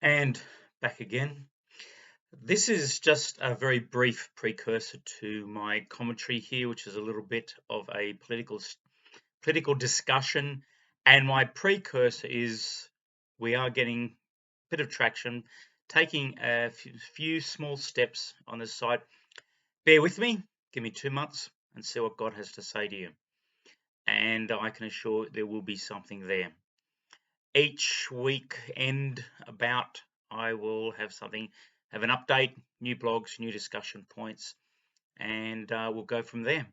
And back again. This is just a very brief precursor to my commentary here, which is a little bit of a political discussion. And my precursor is we are getting a bit of traction, taking a few small steps on this side. Bear with me, give me 2 months and see what God has to say to you. And I can assure there will be something there. Each week end about I will have an update, new blogs, new discussion points, and we'll go from there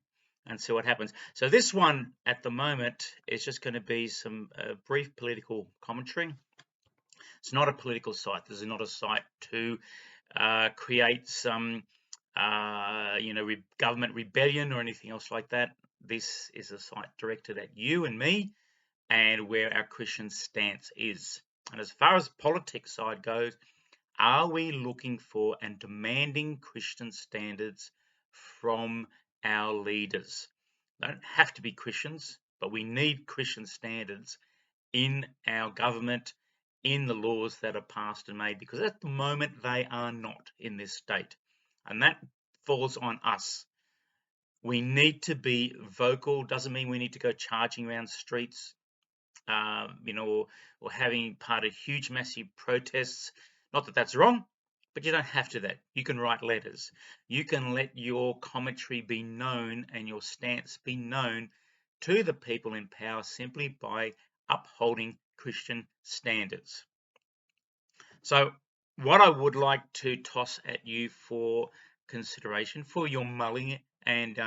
and see what happens. So this one at the moment is just going to be some brief political commentary. It's not a political site. This is not a site to create some government rebellion or anything else like that. This is a site directed at you and me and where our Christian stance is. And as far as politics side goes, are we looking for and demanding Christian standards from our leaders? They don't have to be Christians, but we need Christian standards in our government, in the laws that are passed and made, because at the moment they are not in this state. And that falls on us. We need to be vocal. Doesn't mean we need to go charging around streets, or having part of huge, massive protests. Not that that's wrong, but you don't have to that. You can write letters. You can let your commentary be known and your stance be known to the people in power simply by upholding Christian standards. So what I would like to toss at you for consideration, for your mulling and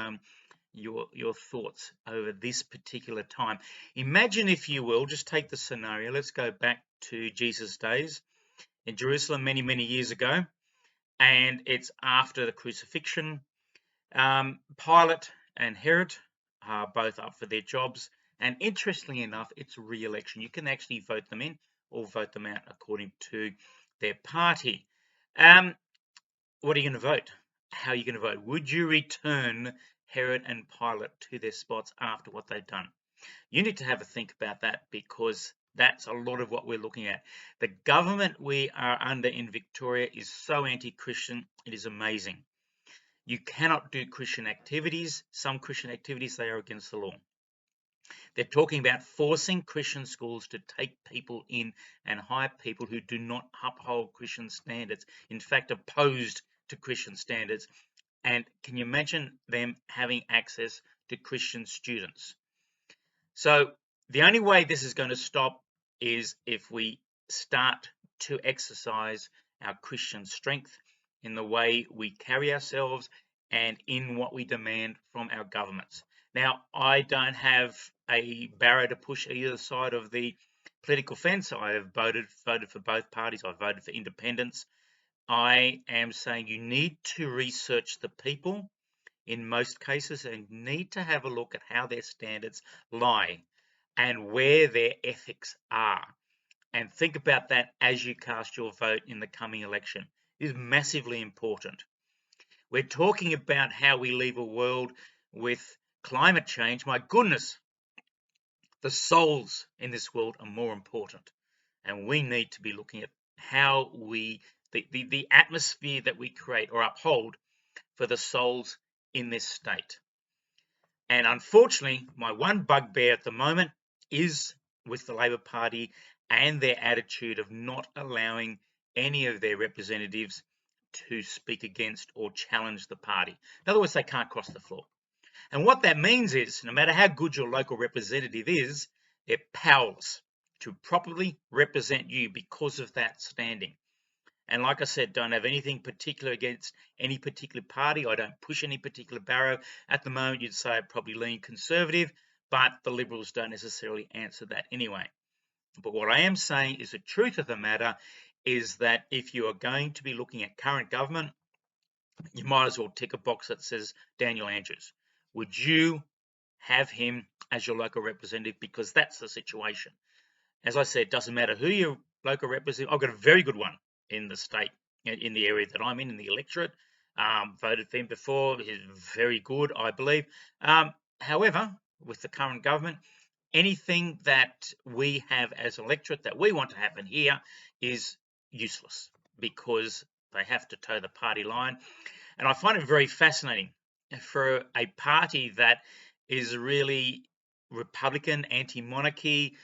your thoughts over this particular time. Imagine, if you will, just take the scenario. Let's go back to Jesus' days in Jerusalem many years ago, and it's after the crucifixion. Pilate and Herod are both up for their jobs, and interestingly enough, it's re-election. You can actually vote them in or vote them out according to their party. What are you going to vote? How are you going to vote? Would you return Herod and Pilate to their spots after what they've done? You need to have a think about that, because that's a lot of what we're looking at. The government we are under in Victoria is so anti-Christian, it is amazing. You cannot do Christian activities. Some Christian activities, they are against the law. They're talking about forcing Christian schools to take people in and hire people who do not uphold Christian standards, in fact, opposed to Christian standards. And can you imagine them having access to Christian students? So the only way this is going to stop is if we start to exercise our Christian strength in the way we carry ourselves and in what we demand from our governments. Now, I don't have a barrow to push either side of the political fence. I have voted for both parties. I've voted for independence. I am saying you need to research the people in most cases and need to have a look at how their standards lie and where their ethics are. And think about that as you cast your vote in the coming election. It is massively important. We're talking about how we leave a world with climate change. My goodness, the souls in this world are more important. And we need to be looking at how the atmosphere that we create or uphold for the souls in this state. And unfortunately, my one bugbear at the moment is with the Labor Party and their attitude of not allowing any of their representatives to speak against or challenge the party. In other words, they can't cross the floor. And what that means is, no matter how good your local representative is, they're powerless to properly represent you because of that standing. And like I said, don't have anything particular against any particular party. I don't push any particular barrow. At the moment, you'd say I probably lean conservative, but the Liberals don't necessarily answer that anyway. But what I am saying is the truth of the matter is that if you are going to be looking at current government, you might as well tick a box that says Daniel Andrews. Would you have him as your local representative? Because that's the situation. As I said, it doesn't matter who your local representative. I've got a very good one in the state, in the area that I'm in the electorate. Voted for him before. He's very good, I believe. However, with the current government, anything that we have as electorate that we want to happen here is useless because they have to toe the party line. And I find it very fascinating for a party that is really Republican, anti-monarchy,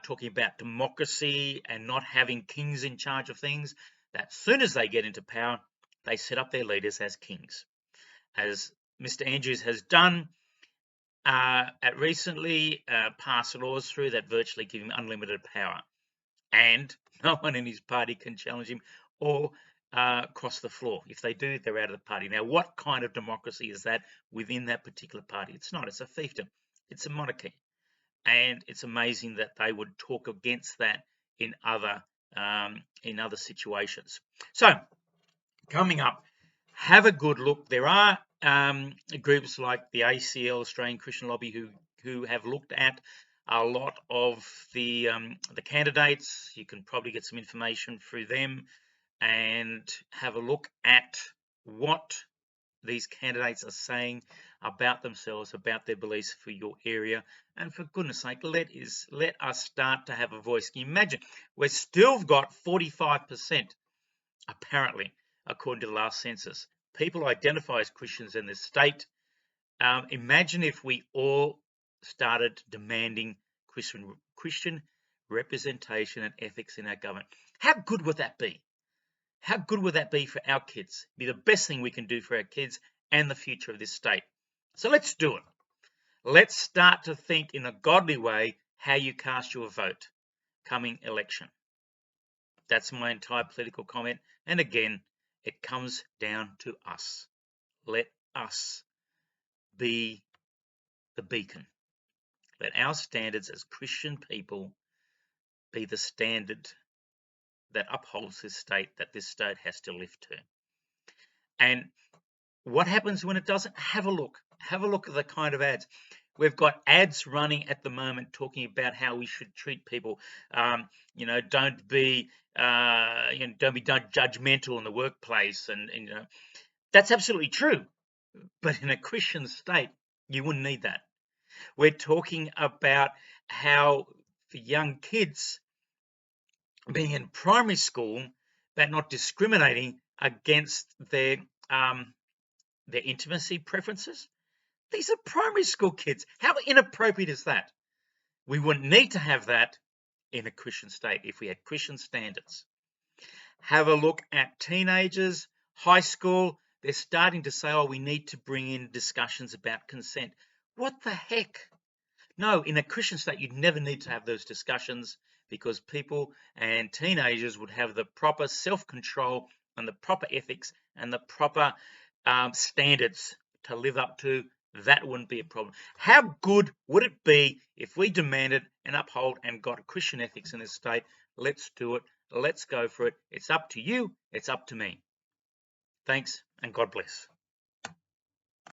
talking about democracy and not having kings in charge of things, that as soon as they get into power, they set up their leaders as kings. As Mr. Andrews has done, at recently passed laws through that virtually give him unlimited power. And no one in his party can challenge him or cross the floor. If they do, they're out of the party. Now, what kind of democracy is that within that particular party? It's not. It's a fiefdom. It's a monarchy. And it's amazing that they would talk against that in other situations. So, coming up, have a good look. There are groups like the ACL, Australian Christian Lobby, who have looked at a lot of the candidates. You can probably get some information through them and have a look at what these candidates are saying about themselves, about their beliefs for your area. And for goodness sake, let us start to have a voice. Can you imagine? We've still got 45%, apparently, according to the last census. People identify as Christians in this state. Imagine if we all started demanding Christian representation and ethics in our government. How good would that be? How good would that be for our kids? It'd be the best thing we can do for our kids and the future of this state. So let's do it. Let's start to think in a godly way how you cast your vote coming election. That's my entire political comment. And again, it comes down to us. Let us be the beacon. Let our standards as Christian people be the standard that upholds this state, that this state has to live to. And what happens when it doesn't? Have a look. Have a look at the kind of ads. We've got ads running at the moment talking about how we should treat people. Don't be judgmental in the workplace, and that's absolutely true. But in a Christian state, you wouldn't need that. We're talking about how for young kids being in primary school, but not discriminating against their intimacy preferences. These are primary school kids. How inappropriate is that? We wouldn't need to have that in a Christian state if we had Christian standards. Have a look at teenagers, high school. They're starting to say, oh, we need to bring in discussions about consent. What the heck? No, in a Christian state, you'd never need to have those discussions because people and teenagers would have the proper self-control and the proper ethics and the proper standards to live up to. That wouldn't be a problem. How good would it be if we demanded and upheld and got Christian ethics in this state? Let's do it. Let's go for it. It's up to you. It's up to me. Thanks and God bless.